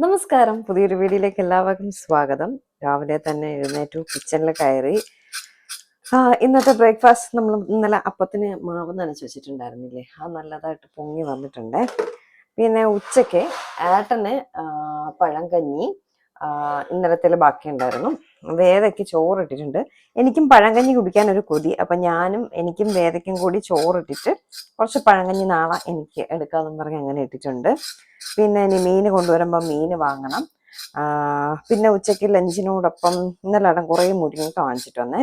നമസ്കാരം. പുതിയൊരു വീഡിയോയിലേക്ക് എല്ലാവർക്കും സ്വാഗതം. രാവിലെ തന്നെ എഴുന്നേറ്റു, കിച്ചണിൽ കയറി. ഇന്നത്തെ ബ്രേക്ക്ഫാസ്റ്റ് നമ്മൾ ഇന്നലെ അപ്പത്തിന് മാവ് നനച്ച് വെച്ചിട്ടുണ്ടായിരുന്നില്ലേ, അത് നല്ലതായിട്ട് പൊങ്ങി വന്നിട്ടുണ്ട്. പിന്നെ ഉച്ചയ്ക്ക് ഏട്ടന് പഴങ്കഞ്ഞി ഇന്നലത്തേൽ ബാക്കിയുണ്ടായിരുന്നു. വേദയ്ക്ക് ചോറിട്ടിട്ടുണ്ട്. എനിക്കും പഴങ്കഞ്ഞി കുടിക്കാൻ ഒരു കൊതി. അപ്പം എനിക്കും വേദയ്ക്കും കൂടി ചോറിട്ടിട്ട് കുറച്ച് പഴങ്കഞ്ഞി നാളെ എനിക്ക് എടുക്കാമെന്ന് പറഞ്ഞ് അങ്ങനെ ഇട്ടിട്ടുണ്ട്. പിന്നെ ഇനി മീൻ കൊണ്ടുവരുമ്പോൾ മീൻ വാങ്ങണം. പിന്നെ ഉച്ചയ്ക്ക് ലഞ്ചിനോടൊപ്പം ഇന്നലെ കുറേ മുരിങ്ങക്ക വാങ്ങിച്ചിട്ട് വന്നേ.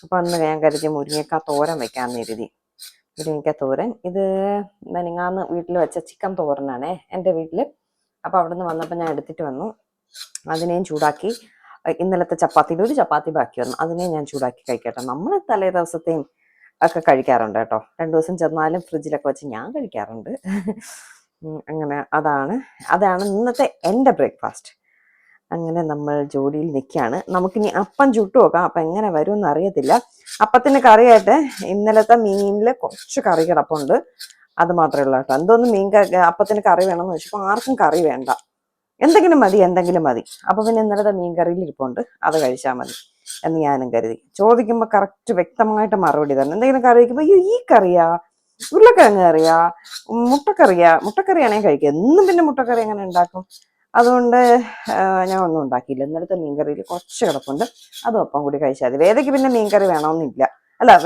അപ്പം അന്ന് ഞാൻ കരുതി മുരിങ്ങക്ക തോരൻ വെക്കാമെന്ന് കരുതി. മുരിങ്ങക്ക തോരൻ ഇത് മെനങ്ങാന്ന് വീട്ടിൽ വെച്ച ചിക്കൻ തോരനാണേ, എൻ്റെ വീട്ടിൽ. അപ്പം അവിടെ നിന്ന് വന്നപ്പോൾ ഞാൻ എടുത്തിട്ട് വന്നു. അതിനെയും ചൂടാക്കി. ഇന്നലത്തെ ചപ്പാത്തിയിൽ ഒരു ചപ്പാത്തി ബാക്കി വന്നു, അതിനെയും ഞാൻ ചൂടാക്കി കഴിക്കട്ടെ. നമ്മൾ തലേ ദിവസത്തെയും ഒക്കെ കഴിക്കാറുണ്ട് കേട്ടോ. 2 ദിവസം ചെന്നാലും ഫ്രിഡ്ജിലൊക്കെ വെച്ച് ഞാൻ കഴിക്കാറുണ്ട്. അങ്ങനെ അതാണ് ഇന്നത്തെ എൻ്റെ ബ്രേക്ക്ഫാസ്റ്റ്. അങ്ങനെ നമ്മൾ ജോലിയിൽ നിൽക്കുകയാണ്. നമുക്കിനി അപ്പം ചുട്ടു നോക്കാം. അപ്പം എങ്ങനെ വരുമെന്ന് അറിയത്തില്ല. അപ്പത്തിന് കറിയായിട്ട് ഇന്നലത്തെ മീനിൽ കുറച്ച് കറി കിടപ്പുണ്ട്, അത് മാത്രമേ ഉള്ളൂ കേട്ടോ. എന്തോന്നും അപ്പത്തിന് കറി വേണമെന്ന് വെച്ചപ്പോൾ ആർക്കും കറി വേണ്ട, എന്തെങ്കിലും മതി. അപ്പൊ പിന്നെ ഇന്നലത്തെ മീൻ കറിയിൽ ഇരിപ്പുണ്ട്, അത് കഴിച്ചാൽ മതി എന്ന് ഞാനും കരുതി. ചോദിക്കുമ്പോൾ കറക്റ്റ് വ്യക്തമായിട്ട് മറുപടി തന്നെ. എന്തെങ്കിലും കറി വയ്ക്കുമ്പോൾ അയ്യോ ഈ കറിയാ, ഉരുളക്കിഴങ്ങ് കറിയാ, മുട്ടക്കറിയാണെങ്കിൽ കഴിക്കുക. എന്നും പിന്നെ മുട്ടക്കറി എങ്ങനെ ഉണ്ടാക്കും? അതുകൊണ്ട് ഞാൻ ഒന്നും ഉണ്ടാക്കിയില്ല. ഇന്നലത്തെ മീൻകറിയിൽ കുറച്ച് കിടപ്പുണ്ട്, അതും അപ്പം കൂടി കഴിച്ചാൽ മതി. വേദയ്ക്ക് പിന്നെ മീൻകറി വേണമെന്നില്ല.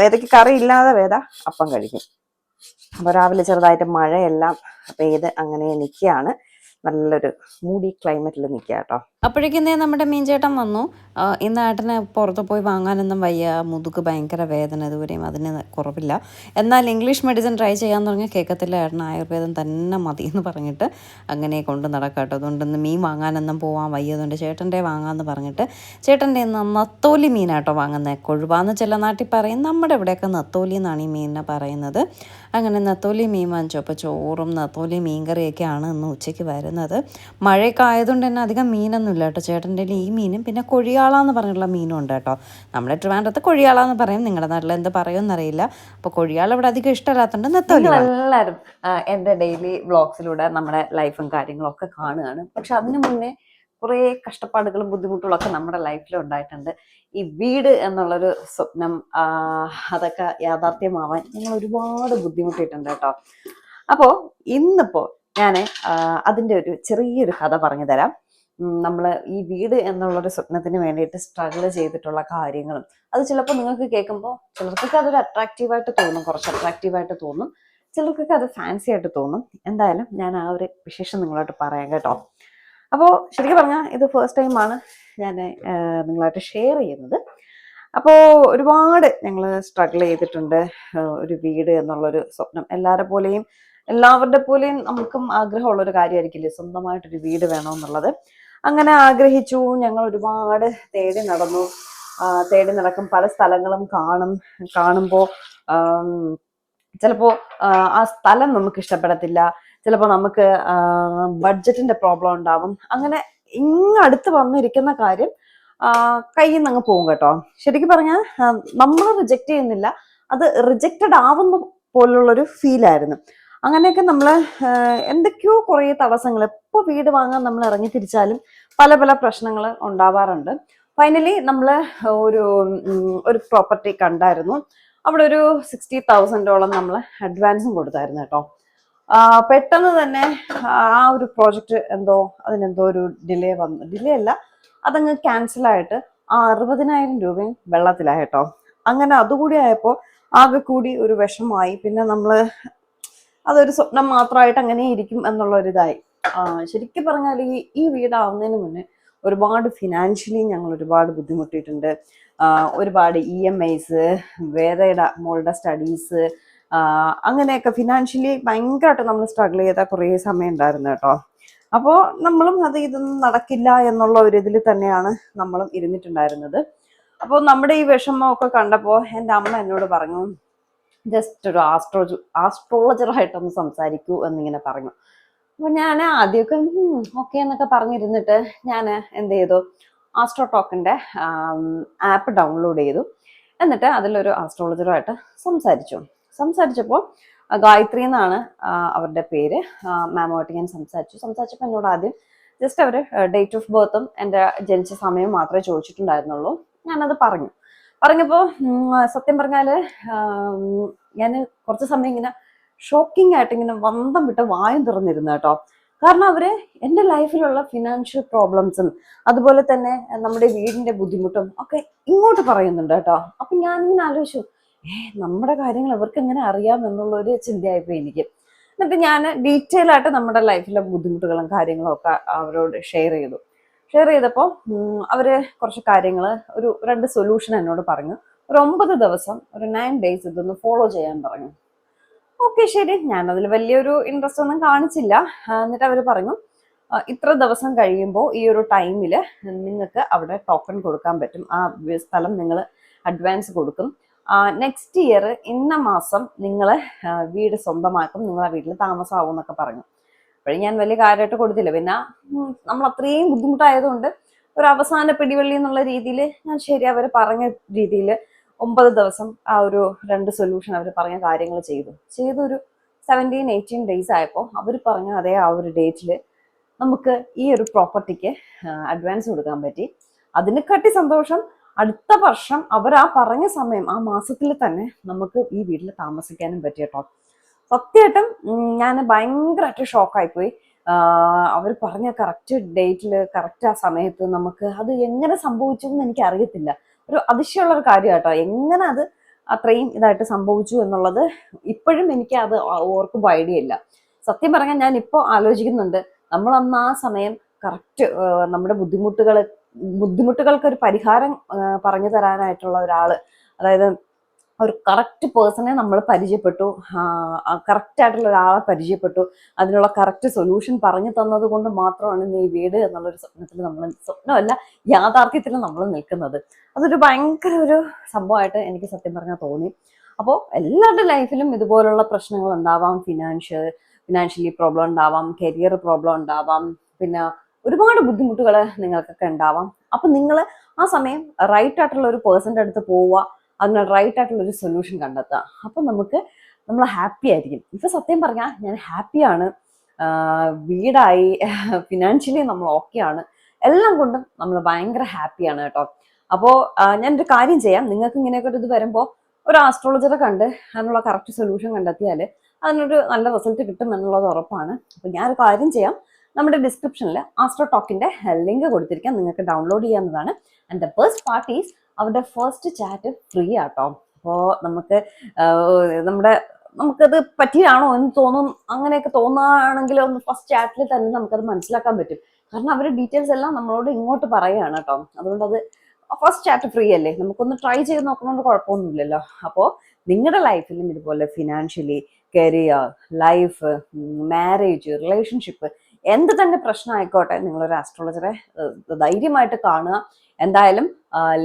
വേദയ്ക്ക് കറി ഇല്ലാതെ വേദ അപ്പം കഴിക്കും. അപ്പോൾ രാവിലെ ചെറുതായിട്ട് മഴയെല്ലാം പെയ്ത് അങ്ങനെ നിൽക്കുകയാണ്. നല്ലൊരു മൂടി ക്ലൈമറ്റിൽ നിൽക്കുക കേട്ടോ. അപ്പോഴേക്കും നമ്മുടെ മീൻചേട്ടൻ വന്നു. ഇന്ന് ഏട്ടന് പുറത്ത് പോയി വാങ്ങാനൊന്നും വയ്യ, മുതുക് ഭയങ്കര വേദന, ഇതുവരെയും അതിന് കുറവില്ല. എന്നാൽ ഇംഗ്ലീഷ് മെഡിസിൻ ട്രൈ ചെയ്യാൻ തുടങ്ങി കേൾക്കത്തില്ല. ഏട്ടൻ ആയുർവേദം തന്നെ മതി എന്ന് പറഞ്ഞിട്ട് അങ്ങനെ കൊണ്ട് നടക്കാം കേട്ടോ. അതുകൊണ്ട് ഇന്ന് മീൻ വാങ്ങാനൊന്നും പോകാൻ വയ്യതുകൊണ്ട് ചേട്ടൻ്റെ വാങ്ങാമെന്ന് പറഞ്ഞിട്ട് ചേട്ടൻ്റെ ഇന്ന് നത്തോലി മീനാട്ടോ വാങ്ങുന്നത്. കൊഴുവാന്ന് ചില നാട്ടിൽ പറയും, നമ്മുടെ ഇവിടെയൊക്കെ നത്തോലി എന്നാണ് ഈ മീനിനെ പറയുന്നത്. അങ്ങനെ നത്തോലി മീൻ വാങ്ങിച്ചു. അപ്പോൾ ചോറും നത്തോലി മീൻ കറിയൊക്കെയാണ് ഇന്ന് ഉച്ചയ്ക്ക് വരുന്നത്. മഴയൊക്കെ ആയതുകൊണ്ട് തന്നെ അധികം മീനൊന്നും ഇല്ല കേട്ടോ. ചേട്ടൻ്റെ ഈ മീനും പിന്നെ കൊഴിയാളാന്ന് പറഞ്ഞിട്ടുള്ള മീനും ഉണ്ട് കേട്ടോ. നമ്മുടെ ട്രിവാൻഡ്രത്ത് കൊഴിയാളാന്ന് പറയും, നിങ്ങളുടെ നാട്ടിൽ എന്ത് പറയുമെന്നറിയില്ല. അപ്പോൾ കൊഴിയാൾ ഇവിടെ അധികം ഇഷ്ടമല്ലാത്തതുകൊണ്ട് നത്തോലി. എല്ലാവരും എൻ്റെ ഡെയിലി വ്ളോഗ്സിലൂടെ നമ്മുടെ ലൈഫും കാര്യങ്ങളും ഒക്കെ കാണുകയാണ്. പക്ഷെ അതിനു മുന്നേ കുറേ കഷ്ടപ്പാടുകളും ബുദ്ധിമുട്ടുകളും ഒക്കെ നമ്മുടെ ലൈഫിൽ ഉണ്ടായിട്ടുണ്ട്. ഈ വീട് എന്നുള്ളൊരു സ്വപ്നം അതൊക്കെ യാഥാർത്ഥ്യമാവാൻ ഞങ്ങൾ ഒരുപാട് ബുദ്ധിമുട്ടിയിട്ടുണ്ട് കേട്ടോ. അപ്പോൾ ഇന്നിപ്പോൾ ഞാൻ അതിൻ്റെ ഒരു ചെറിയൊരു കഥ പറഞ്ഞു തരാം. നമ്മൾ ഈ വീട് എന്നുള്ളൊരു സ്വപ്നത്തിന് വേണ്ടിയിട്ട് സ്ട്രഗിൾ ചെയ്തിട്ടുള്ള കാര്യങ്ങളും അത് ചിലപ്പോൾ നിങ്ങൾക്ക് കേൾക്കുമ്പോൾ ചിലർക്കൊക്കെ അതൊരു അട്രാക്റ്റീവായിട്ട് തോന്നും, കുറച്ച് അട്രാക്റ്റീവായിട്ട് തോന്നും, ചിലർക്കൊക്കെ അത് ഫാൻസി ആയിട്ട് തോന്നും. എന്തായാലും ഞാൻ ആ ഒരു വിശേഷം നിങ്ങളായിട്ട് പറയാം കേട്ടോ. അപ്പോൾ ശരിക്കും പറഞ്ഞാൽ ഇത് ഫസ്റ്റ് ടൈമാണ് ഞാൻ നിങ്ങളായിട്ട് ഷെയർ ചെയ്യുന്നത്. അപ്പോൾ ഒരുപാട് ഞങ്ങൾ സ്ട്രഗിൾ ചെയ്തിട്ടുണ്ട്. ഒരു വീട് എന്നുള്ളൊരു സ്വപ്നം എല്ലാവരുടെ പോലെയും നമുക്കും ആഗ്രഹമുള്ളൊരു കാര്യമായിരിക്കില്ലേ സ്വന്തമായിട്ടൊരു വീട് വേണമെന്നുള്ളത്. അങ്ങനെ ആഗ്രഹിച്ചു. ഞങ്ങൾ ഒരുപാട് തേടി നടക്കും, പല സ്ഥലങ്ങളും കാണുമ്പോൾ ചിലപ്പോൾ ആ സ്ഥലം നമുക്ക് ഇഷ്ടപ്പെടത്തില്ല, ചിലപ്പോൾ നമുക്ക് ബഡ്ജറ്റിന്റെ പ്രോബ്ലം ഉണ്ടാവും. അങ്ങനെ അടുത്ത് വന്നിരിക്കുന്ന കാര്യം കയ്യിൽ നിന്ന് അങ്ങ് പോകും കേട്ടോ. ശരിക്കും പറഞ്ഞാൽ നമ്മൾ റിജക്റ്റ് ചെയ്യുന്നില്ല, അത് റിജക്റ്റഡ് ആവുന്ന പോലുള്ളൊരു ഫീലായിരുന്നു. അങ്ങനെയൊക്കെ നമ്മൾ എന്തൊക്കെയോ കുറേ തടസ്സങ്ങൾ, ഇപ്പോൾ വീട് വാങ്ങാൻ നമ്മൾ ഇറങ്ങി തിരിച്ചാലും പല പല പ്രശ്നങ്ങൾ ഉണ്ടാവാറുണ്ട്. ഫൈനലി നമ്മൾ ഒരു പ്രോപ്പർട്ടി കണ്ടായിരുന്നു. അവിടെ ഒരു 60,000 നമ്മൾ അഡ്വാൻസും കൊടുത്തായിരുന്നു കേട്ടോ. പെട്ടെന്ന് തന്നെ ആ ഒരു പ്രോജക്റ്റ് അതിനെന്തോ ഒരു ഡിലേ അല്ല, അതങ്ങ് ക്യാൻസലായിട്ട് ആ 60,000 രൂപയും വെള്ളത്തിലായി കേട്ടോ. അങ്ങനെ അതുകൂടി ആയപ്പോൾ ആകെ കൂടി ഒരു വിഷമമായി. പിന്നെ നമ്മൾ അതൊരു സ്വപ്നം മാത്രമായിട്ട് അങ്ങനെ ഇരിക്കും എന്നുള്ളൊരിതായി. ശരിക്കും പറഞ്ഞാൽ ഈ വീടാവുന്നതിന് മുന്നേ ഒരുപാട് ഫിനാൻഷ്യലി ഞങ്ങൾ ഒരുപാട് ബുദ്ധിമുട്ടിയിട്ടുണ്ട്. ഒരുപാട് EMIs, വേദയുടെ മോളുടെ സ്റ്റഡീസ്, അങ്ങനെയൊക്കെ ഫിനാൻഷ്യലി ഭയങ്കരമായിട്ട് നമ്മൾ സ്ട്രഗിൾ ചെയ്ത കുറേ സമയം ഉണ്ടായിരുന്നു കേട്ടോ. അപ്പോൾ നമ്മളും ഇതൊന്നും നടക്കില്ല എന്നുള്ള ഒരു ഇതിൽ തന്നെയാണ് നമ്മളും ഇരുന്നിട്ടുണ്ടായിരുന്നത്. അപ്പോൾ നമ്മുടെ ഈ വിഷമമൊക്കെ കണ്ടപ്പോൾ എൻ്റെ അമ്മ എന്നോട് പറഞ്ഞു, ജസ്റ്റ് ഒരു ആസ്ട്രോളജറായിട്ടൊന്ന് സംസാരിക്കൂ എന്നിങ്ങനെ പറഞ്ഞു. അപ്പോൾ ഞാൻ ആദ്യമൊക്കെ ഓക്കെ എന്നൊക്കെ പറഞ്ഞിരുന്നിട്ട് ഞാൻ എന്ത് ചെയ്തു, ആസ്ട്രോടോക്കിൻ്റെ ആപ്പ് ഡൗൺലോഡ് ചെയ്തു. എന്നിട്ട് അതിലൊരു ആസ്ട്രോളജറുമായിട്ട് സംസാരിച്ചപ്പോൾ ഗായത്രി എന്നാണ് അവരുടെ പേര്. മാമുമായിട്ട് ഞാൻ സംസാരിച്ചപ്പോൾ എന്നോട് ആദ്യം ജസ്റ്റ് അവർ ഡേറ്റ് ഓഫ് ബർത്തും എൻ്റെ ജനിച്ച സമയം മാത്രമേ ചോദിച്ചിട്ടുണ്ടായിരുന്നുള്ളൂ. ഞാനത് പറഞ്ഞപ്പോൾ സത്യം പറഞ്ഞാൽ ഞാൻ കുറച്ച് സമയം ഇങ്ങനെ ഷോക്കിംഗ് ആയിട്ട് ഇങ്ങനെ വന്തം വിട്ട് വായും തുറന്നിരുന്നു കേട്ടോ. കാരണം അവര് എൻ്റെ ലൈഫിലുള്ള ഫിനാൻഷ്യൽ പ്രോബ്ലംസും അതുപോലെ തന്നെ നമ്മുടെ വീടിന്റെ ബുദ്ധിമുട്ടും ഒക്കെ ഇങ്ങോട്ട് പറയുന്നുണ്ട് കേട്ടോ. അപ്പൊ ഞാനിങ്ങനെ ആലോചിച്ചു, നമ്മുടെ കാര്യങ്ങൾ അവർക്ക് എങ്ങനെ അറിയാം എന്നുള്ള ഒരു ചിന്തയായിപ്പോയി എനിക്ക്. എന്നിട്ട് ഞാൻ ഡീറ്റെയിൽ ആയിട്ട് നമ്മുടെ ലൈഫിലെ ബുദ്ധിമുട്ടുകളും കാര്യങ്ങളും ഒക്കെ അവരോട് ഷെയർ ചെയ്തപ്പോൾ അവര് കുറച്ച് കാര്യങ്ങൾ, ഒരു 2 സൊല്യൂഷൻ എന്നോട് പറഞ്ഞു. ഒരു 9 ദിവസം, ഒരു 9 days ഇതൊന്ന് ഫോളോ ചെയ്യാൻ പറഞ്ഞു. ഓക്കെ ശരി, ഞാനതിൽ വലിയൊരു ഇൻട്രസ്റ്റ് ഒന്നും കാണിച്ചില്ല. എന്നിട്ട് അവർ പറഞ്ഞു, ഇത്ര ദിവസം കഴിയുമ്പോൾ ഈ ഒരു ടൈമിൽ നിങ്ങൾക്ക് അവിടെ ടോക്കൺ കൊടുക്കാൻ പറ്റും. ആ സ്ഥലം നിങ്ങൾ അഡ്വാൻസ് കൊടുക്കും. നെക്സ്റ്റ് ഇയർ ഇന്ന മാസം നിങ്ങൾ വീട് സ്വന്തമാക്കും, നിങ്ങൾ ആ വീട്ടിൽ താമസമാകും എന്നൊക്കെ പറഞ്ഞു. അപ്പോഴും ഞാൻ വലിയ കാര്യമായിട്ട് കൊടുത്തില്ല. പിന്നെ നമ്മൾ അത്രയും ബുദ്ധിമുട്ടായതുകൊണ്ട് ഒരു അവസാന പിടിവള്ളി എന്നുള്ള രീതിയിൽ ഞാൻ ശരി അവർ പറഞ്ഞ രീതിയിൽ 9 ദിവസം ആ ഒരു 2 സൊല്യൂഷൻ അവർ പറഞ്ഞ കാര്യങ്ങൾ ചെയ്തു ഒരു 17-18 days ആയപ്പോൾ അവർ പറഞ്ഞ അതേ ആ ഒരു ഡേറ്റിൽ നമുക്ക് ഈ ഒരു പ്രോപ്പർട്ടിക്ക് അഡ്വാൻസ് കൊടുക്കാൻ പറ്റി. അതിനെക്കാട്ടി സന്തോഷം, അടുത്ത വർഷം അവർ ആ പറഞ്ഞ സമയം ആ മാസത്തിൽ തന്നെ നമുക്ക് ഈ വീട്ടിൽ താമസിക്കാനും പറ്റി കേട്ടോ. സത്യമായിട്ടും ഞാൻ ഭയങ്കരമായിട്ട് ഷോക്കായിപ്പോയി. അവർ പറഞ്ഞ കറക്റ്റ് ഡേറ്റിൽ കറക്റ്റ് ആ സമയത്ത് നമുക്ക് അത് എങ്ങനെ സംഭവിച്ചു എന്ന് എനിക്ക് അറിയത്തില്ല. ഒരു അതിശയമുള്ള ഒരു കാര്യം കേട്ടോ. എങ്ങനെ അത് അത്രയും ഇതായിട്ട് സംഭവിച്ചു എന്നുള്ളത് ഇപ്പോഴും എനിക്ക് അത് ഓർക്കുമ്പോൾ ഐഡിയ ഇല്ല. സത്യം പറഞ്ഞാൽ ഞാൻ ഇപ്പോൾ ആലോചിക്കുന്നുണ്ട്, നമ്മൾ അന്ന് ആ സമയം കറക്റ്റ് നമ്മുടെ ബുദ്ധിമുട്ടുകൾക്ക് ഒരു പരിഹാരം പറഞ്ഞു തരാനായിട്ടുള്ള ഒരാള്, അതായത് ഒരു കറക്റ്റ് പേഴ്സണെ നമ്മൾ പരിചയപ്പെട്ടു, കറക്റ്റ് ആയിട്ടുള്ള ഒരാളെ പരിചയപ്പെട്ടു, അതിനുള്ള കറക്റ്റ് സൊല്യൂഷൻ പറഞ്ഞു തന്നത് കൊണ്ട് മാത്രമാണ് ഇന്ന് ഈ വീട് എന്നുള്ളൊരു സ്വപ്നമല്ല, യാഥാർത്ഥ്യത്തിൽ നമ്മൾ നിൽക്കുന്നത്. അതൊരു ഭയങ്കര ഒരു സംഭവമായിട്ട് എനിക്ക് സത്യം പറഞ്ഞാൽ തോന്നി. അപ്പോൾ എല്ലാവരുടെ ലൈഫിലും ഇതുപോലുള്ള പ്രശ്നങ്ങൾ ഉണ്ടാവാം. ഫിനാൻഷ്യലി പ്രോബ്ലം ഉണ്ടാവാം, കരിയർ പ്രോബ്ലം ഉണ്ടാവാം, പിന്നെ ഒരുപാട് ബുദ്ധിമുട്ടുകൾ നിങ്ങൾക്കൊക്കെ ഉണ്ടാവാം. അപ്പൊ നിങ്ങൾ ആ സമയം റൈറ്റ് ആയിട്ടുള്ള ഒരു പേഴ്സന്റെ അടുത്ത് പോവുക, അതിന് റൈറ്റ് ആയിട്ടുള്ള ഒരു സൊല്യൂഷൻ കണ്ടെത്തുക. അപ്പൊ നമ്മൾ ഹാപ്പി ആയിരിക്കും. ഇപ്പൊ സത്യം പറഞ്ഞാൽ ഞാൻ ഹാപ്പിയാണ്, വീടായി, ഫിനാൻഷ്യലി നമ്മൾ ഓക്കെയാണ്, എല്ലാം കൊണ്ടും നമ്മൾ ഭയങ്കര ഹാപ്പിയാണ് കേട്ടോ. അപ്പോൾ ഞാനൊരു കാര്യം ചെയ്യാം, നിങ്ങൾക്ക് ഇങ്ങനെയൊക്കെ ഒരു ഇത് വരുമ്പോൾ ഒരു ആസ്ട്രോളജറെ കണ്ട് അതിനുള്ള കറക്റ്റ് സൊല്യൂഷൻ കണ്ടെത്തിയാൽ അതിനൊരു നല്ല റിസൾട്ട് കിട്ടും എന്നുള്ളത് ഉറപ്പാണ്. അപ്പൊ ഞാനൊരു കാര്യം ചെയ്യാം, നമ്മുടെ ഡിസ്ക്രിപ്ഷനിൽ ആസ്ട്രോ ടോക്കിന്റെ ലിങ്ക് കൊടുത്തിരിക്കാം, നിങ്ങൾക്ക് ഡൗൺലോഡ് ചെയ്യാവുന്നതാണ്. And the best part is അവരുടെ ഫസ്റ്റ് ചാറ്റ് ഫ്രീ ആട്ടോ. അപ്പോൾ നമുക്കത് പറ്റിയാണോ എന്ന് തോന്നും. അങ്ങനെയൊക്കെ തോന്നുകയാണെങ്കിൽ ഒന്ന് ഫസ്റ്റ് ചാറ്റിൽ തന്നെ നമുക്കത് മനസ്സിലാക്കാൻ പറ്റും. കാരണം അവർ ഡീറ്റെയിൽസ് എല്ലാം നമ്മളോട് ഇങ്ങോട്ട് പറയുകയാണ് കേട്ടോ. അതുകൊണ്ട് അത് ഫസ്റ്റ് ചാറ്റ് ഫ്രീ അല്ലേ, നമുക്കൊന്ന് ട്രൈ ചെയ്ത് നോക്കണോണ്ട് കുഴപ്പമൊന്നുമില്ലല്ലോ. അപ്പോൾ നിങ്ങളുടെ ലൈഫിലും ഇതുപോലെ financially, career, life, marriage, relationship, എന്ത് തന്നെ പ്രശ്നം ആയിക്കോട്ടെ, നിങ്ങളൊരു ആസ്ട്രോളജറെ ധൈര്യമായിട്ട് കാണുക. എന്തായാലും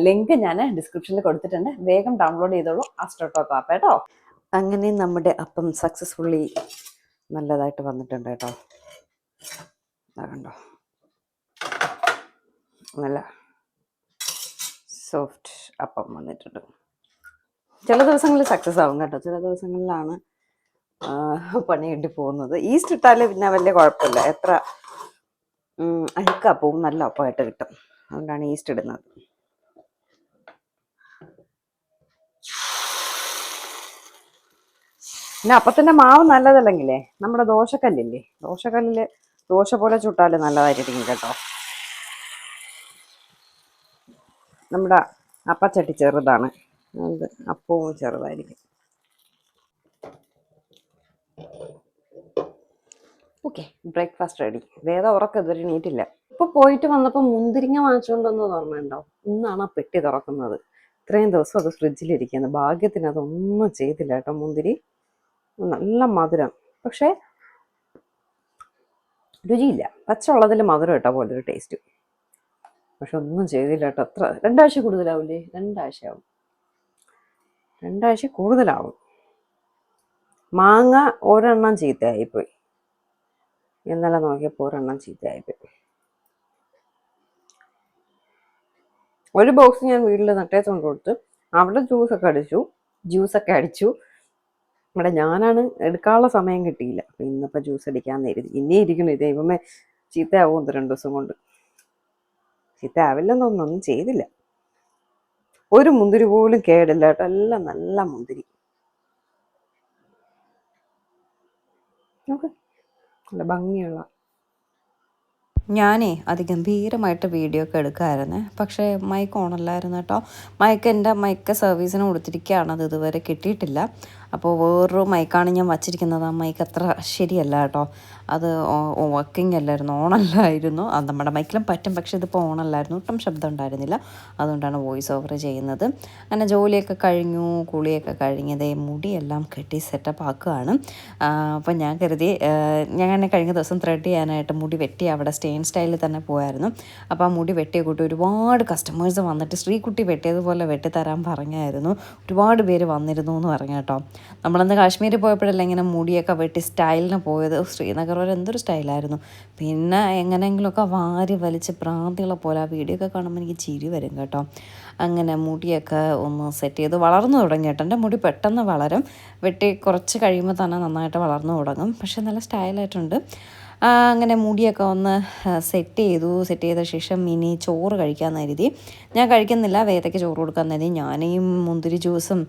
ലിങ്ക് ഞാൻ ഡിസ്ക്രിപ്ഷനിൽ കൊടുത്തിട്ടുണ്ട്, വേഗം ഡൗൺലോഡ് ചെയ്തോളൂ ആസ്ട്രോ ടോക്ക് ആപ്പ് കേട്ടോ. അങ്ങനെ നമ്മുടെ അപ്പം സക്സസ്ഫുള്ളി നല്ലതായിട്ട് വന്നിട്ടുണ്ട് കേട്ടോ. കണ്ടോ, നല്ല സോഫ്റ്റ് അപ്പം വന്നിട്ടുണ്ട്. ചില ദിവസങ്ങളിൽ സക്സസ് ആവും കേട്ടോ, ചില ദിവസങ്ങളിലാണ് പണി കിട്ടി പോകുന്നത്. ഈസ്റ്റ് ഇട്ടാൽ പിന്നെ വലിയ കുഴപ്പമില്ല, എത്ര അഴുക്കപ്പവും നല്ല അപ്പമായിട്ട് കിട്ടും. അതുകൊണ്ടാണ് ഈസ്റ്റ് ഇടുന്നത്. പിന്നെ അപ്പത്തിന്റെ മാവ് നല്ലതല്ലെങ്കിലേ നമ്മുടെ ദോശക്കല്ലില്ലേ, ദോശക്കല്ലില് ദോശ പോലെ ചുട്ടാല് നല്ലതായിരിക്കും കേട്ടോ. നമ്മുടെ അപ്പച്ചട്ടി ചെറുതാണ്, അത് അപ്പവും ചെറുതായിരിക്കും. Okay, breakfast ready. വേദ ഉറക്കം ഇതുവരെ എണീറ്റില്ല. ഇപ്പൊ പോയിട്ട് വന്നപ്പോൾ മുന്തിരിങ്ങ വാങ്ങിച്ചുകൊണ്ടൊന്ന് ഓർമ്മയുണ്ടോ? ഇന്നാണ് ആ പെട്ടി തുറക്കുന്നത്. ഇത്രയും ദിവസം അത് ഫ്രിഡ്ജിലിരിക്കുന്നത്. ഭാഗ്യത്തിന് അതൊന്നും ചെയ്തില്ല കേട്ടോ. മുന്തിരി നല്ല മധുരം, പക്ഷെ രുചിയില്ല. പച്ചവെള്ളത്തിൽ മധുരം ഇട്ട പോലെ ഒരു ടേസ്റ്റ്, പക്ഷെ ഒന്നും ചെയ്തില്ല കേട്ടോ. എത്ര 2 ആഴ്ച കൂടുതലാവില്ലേ? 2 ആഴ്ചയാവും, 2 ആഴ്ച കൂടുതലാവും. മാങ്ങ ഒരെണ്ണം ചീത്തയായിപ്പോയി, ഇന്നലെ നോക്കിയപ്പോൾ ഒരെണ്ണം ചീത്തയായിപ്പോയി. ഒരു ബോക്സ് ഞാൻ വീട്ടിൽ നട്ടേത്തോണ്ട് കൊടുത്ത് അവിടെ ജ്യൂസൊക്കെ അടിച്ചു. ഇവിടെ ഞാനാണ് എടുക്കാനുള്ള സമയം കിട്ടിയില്ല. അപ്പം ഇന്നിപ്പോൾ ജ്യൂസ് അടിക്കാമെന്ന് കരുതി. ഇനി ഇരിക്കുന്നു, ദൈവമേ ചീത്തയാവും 1-2 ദിവസം കൊണ്ട്. ചീത്തയാവില്ലെന്ന് തോന്നുന്നു, ഒന്നും ചെയ്തില്ല. ഒരു മുന്തിരി പോലും കേടില്ല കേട്ടോ, എല്ലാം നല്ല മുന്തിരി. നോക്ക്, നല്ല ഭംഗിയുള്ള. ഞാനേ അതിഗംഭീരമായിട്ട് വീഡിയോ ഒക്കെ എടുക്കുമായിരുന്നേ, പക്ഷേ മൈക്ക് ഓണല്ലായിരുന്നു കേട്ടോ. എൻ്റെ മൈക്ക് സർവീസിന് കൊടുത്തിരിക്കുകയാണ്, അത് ഇതുവരെ കിട്ടിയിട്ടില്ല. അപ്പോൾ വേറൊരു മൈക്കാണ് ഞാൻ വച്ചിരിക്കുന്നത്. ആ മൈക്ക് അത്ര ശരിയല്ല കേട്ടോ, അത് വർക്കിംഗ് അല്ലായിരുന്നു, ഓണല്ലായിരുന്നു. അത് നമ്മുടെ മൈക്കിലും പറ്റും, പക്ഷേ ഇതിപ്പോൾ ഓണല്ലായിരുന്നു, ഒട്ടും ശബ്ദം ഉണ്ടായിരുന്നില്ല. അതുകൊണ്ടാണ് വോയിസ് ഓവർ ചെയ്യുന്നത്. അങ്ങനെ ജോലിയൊക്കെ കഴിഞ്ഞു, കുളിയൊക്കെ കഴിഞ്ഞതേ മുടിയെല്ലാം കെട്ടി സെറ്റപ്പ് ആക്കുകയാണ്. അപ്പം ഞാൻ കരുതി, ഞാൻ കഴിഞ്ഞ ദിവസം ത്രെഡ് ചെയ്യാനായിട്ട് മുടി വെട്ടി അവിടെ സ്റ്റെയിൻ സ്റ്റൈലിൽ തന്നെ പോയായിരുന്നു. അപ്പോൾ ആ മുടി വെട്ടിയ കൂട്ടി ഒരുപാട് കസ്റ്റമേഴ്സ് വന്നിട്ട് ശ്രീകുട്ടി വെട്ടിയതുപോലെ വെട്ടിത്തരാൻ പറഞ്ഞായിരുന്നു. ഒരുപാട് പേര് വന്നിരുന്നു എന്ന് പറഞ്ഞു കേട്ടോ. നമ്മളന്ന് കാശ്മീരിൽ പോയപ്പോഴല്ല ഇങ്ങനെ മുടിയൊക്കെ വെട്ടി സ്റ്റൈലിന് പോയത്. ശ്രീനഗർ വരെ എന്തൊരു സ്റ്റൈലായിരുന്നു. പിന്നെ എങ്ങനെയെങ്കിലുമൊക്കെ വാരി വലിച്ച് പ്രാന്തികളെ പോലെ ആ വീഡിയോ ഒക്കെ കാണുമ്പോൾ എനിക്ക് ചിരി വരും കേട്ടോ. അങ്ങനെ മുടിയൊക്കെ ഒന്ന് സെറ്റ് ചെയ്ത് വളർന്നു തുടങ്ങി കേട്ടോ. എൻ്റെ മുടി പെട്ടെന്ന് വളരും, വെട്ടി കുറച്ച് കഴിയുമ്പോൾ തന്നെ നന്നായിട്ട് വളർന്നു തുടങ്ങും. പക്ഷേ നല്ല സ്റ്റൈലായിട്ടുണ്ട്. അങ്ങനെ മുടിയൊക്കെ ഒന്ന് സെറ്റ് ചെയ്ത ശേഷം ഇനി ചോറ് കഴിക്കാമെന്ന് കരുതി. ഞാൻ കഴിക്കുന്നില്ല, വേദയ്ക്ക് ചോറ് കൊടുക്കാൻ കരുതി. ഞാനീ മുന്തിരി ജ്യൂസും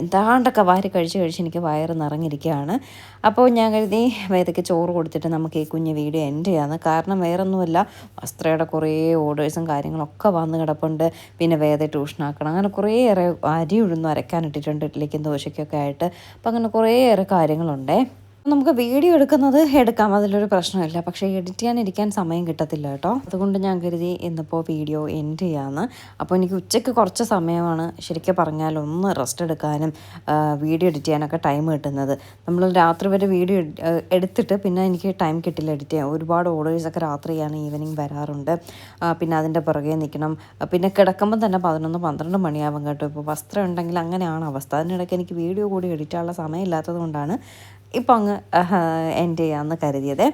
എന്താണ്ടൊക്കെ വാരി കഴിച്ച് എനിക്ക് വയറ് നിറഞ്ഞിരിക്കുകയാണ്. അപ്പോൾ ഞാൻ കരുതി വേദയ്ക്ക് ചോറ് കൊടുത്തിട്ട് നമുക്ക് ഈ കുഞ്ഞ് വീഡിയോ എൻഡ് ചെയ്യാമെന്ന്. കാരണം വേറൊന്നുമല്ല, വസ്ത്രയുടെ കുറേ ഓർഡേഴ്സും കാര്യങ്ങളൊക്കെ വന്ന് കിടപ്പുണ്ട്. പിന്നെ വേദ ട്യൂഷനാക്കണം, അങ്ങനെ കുറേയേറെ അരി ഉഴുന്ന് അരക്കാനിട്ടിട്ടുണ്ട് ഇഡ്ഡലിക്കും ദോശയ്ക്കൊക്കെ ആയിട്ട്. അപ്പം അങ്ങനെ കുറേയേറെ കാര്യങ്ങളുണ്ടേ. നമുക്ക് വീഡിയോ എടുക്കാം, അതിലൊരു പ്രശ്നമില്ല. പക്ഷേ എഡിറ്റ് ചെയ്യാനിരിക്കാൻ സമയം കിട്ടത്തില്ല കേട്ടോ. അതുകൊണ്ട് ഞാൻ കരുതി ഇന്നിപ്പോൾ വീഡിയോ എൻഡ് ചെയ്യാമെന്ന്. അപ്പോൾ എനിക്ക് ഉച്ചയ്ക്ക് കുറച്ച് സമയമാണ് ശരിക്കും പറഞ്ഞാൽ ഒന്ന് റെസ്റ്റ് എടുക്കാനും വീഡിയോ എഡിറ്റ് ചെയ്യാനൊക്കെ ടൈം കിട്ടുന്നത്. നമ്മൾ രാത്രി വരെ വീഡിയോ എടുത്തിട്ട് പിന്നെ എനിക്ക് ടൈം കിട്ടില്ല എഡിറ്റ് ചെയ്യാൻ. ഒരുപാട് ഓർഡേഴ്സൊക്കെ രാത്രിയാണ്, ഈവനിങ് വരാറുണ്ട്. പിന്നെ അതിൻ്റെ പുറകെ നിൽക്കണം. പിന്നെ കിടക്കുമ്പോൾ തന്നെ 11-12 മണിയാവും കേട്ടോ. ഇപ്പോൾ വസ്ത്രം ഉണ്ടെങ്കിൽ അങ്ങനെയാണ് അവസ്ഥ. അതിനിടയ്ക്ക് എനിക്ക് വീഡിയോ കൂടി എഡിറ്റ് ചെയ്യാനുള്ള സമയം ഇല്ലാത്തത് കൊണ്ടാണ് ഇപ്പം അങ്ങ് എൻഡ് ചെയ്യാമെന്ന് കരുതിയത്.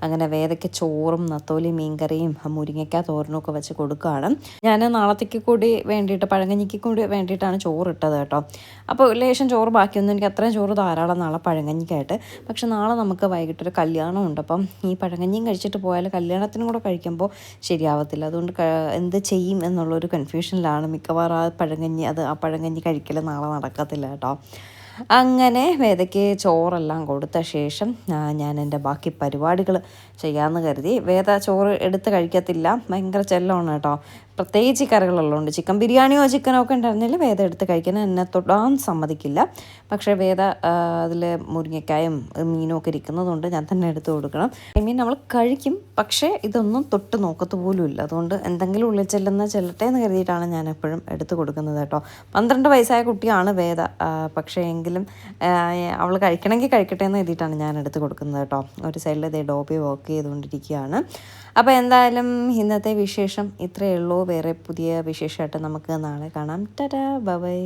അങ്ങനെ വേദയ്ക്ക് ചോറും നത്തോലി മീൻകറിയും മുരിങ്ങയ്ക്ക തോരനൊക്കെ വെച്ച് കൊടുക്കുകയാണ്. ഞാൻ നാളത്തേക്ക് കൂടി വേണ്ടിയിട്ട്, പഴങ്കഞ്ഞിക്ക് കൂടി വേണ്ടിയിട്ടാണ് ചോറിട്ടത് കേട്ടോ. അപ്പോൾ ലേശം ചോറ് ബാക്കിയൊന്നും, എനിക്ക് അത്രയും ചോറ് ധാരാളം നാളെ പഴങ്കഞ്ഞിക്കായിട്ട്. പക്ഷെ നാളെ നമുക്ക് വൈകിട്ടൊരു കല്യാണമുണ്ട്. അപ്പം ഈ പഴങ്കഞ്ഞിയും കഴിച്ചിട്ട് പോയാൽ കല്യാണത്തിനും കൂടെ കഴിക്കുമ്പോൾ ശരിയാവത്തില്ല. അതുകൊണ്ട് എന്ത് ചെയ്യും എന്നുള്ളൊരു കൺഫ്യൂഷനിലാണ്. മിക്കവാറും ആ പഴങ്കഞ്ഞി കഴിക്കൽ നാളെ നടക്കത്തില്ല കേട്ടോ. അങ്ങനെ വേദയ്ക്ക് ചോറെല്ലാം കൊടുത്ത ശേഷം ഞാൻ എൻ്റെ ബാക്കി പരിപാടികൾ ചെയ്യാമെന്ന് കരുതി. വേദ ചോറ് എടുത്ത് കഴിക്കത്തില്ല, ഭയങ്കര ചെല്ലമാണ് കേട്ടോ. പ്രത്യേകിച്ച് കറികളുള്ളതുകൊണ്ട്, ചിക്കൻ ബിരിയാണിയോ ചിക്കനോ ഒക്കെ ഉണ്ടായിരുന്നില്ല വേദ എടുത്ത് കഴിക്കാൻ എന്നെ തൊടാൻ സമ്മതിക്കില്ല. പക്ഷേ വേദ അതിൽ മുരിങ്ങക്കായും മീനും ഒക്കെ ഇരിക്കുന്നതുകൊണ്ട് ഞാൻ തന്നെ എടുത്ത് കൊടുക്കണം. നമ്മൾ കഴിക്കും, പക്ഷേ ഇതൊന്നും തൊട്ട് നോക്കത്ത് പോലും ഇല്ല. അതുകൊണ്ട് എന്തെങ്കിലും ഉള്ളിൽ ചെല്ലട്ടെ എന്ന് കരുതിയിട്ടാണ് ഞാൻ എപ്പോഴും എടുത്ത് കൊടുക്കുന്നത് കേട്ടോ. 12 വയസ്സായ കുട്ടിയാണ് വേദ, പക്ഷേ എങ്കിലും അവൾ കഴിക്കണമെങ്കിൽ കഴിക്കട്ടെ എന്ന് കരുതിയിട്ടാണ് ഞാൻ എടുത്ത് കൊടുക്കുന്നത് കേട്ടോ. ഒരു സൈഡിൽ ഡോബി വർക്ക് ചെയ്തുകൊണ്ടിരിക്കുകയാണ്. അപ്പോൾ എന്തായാലും ഇന്നത്തെ വിശേഷം ഇത്രയേ ഉള്ളൂ. വേറെ പുതിയ വിശേഷമായിട്ട് നമുക്ക് നാളെ കാണാം. Tata, bye bye.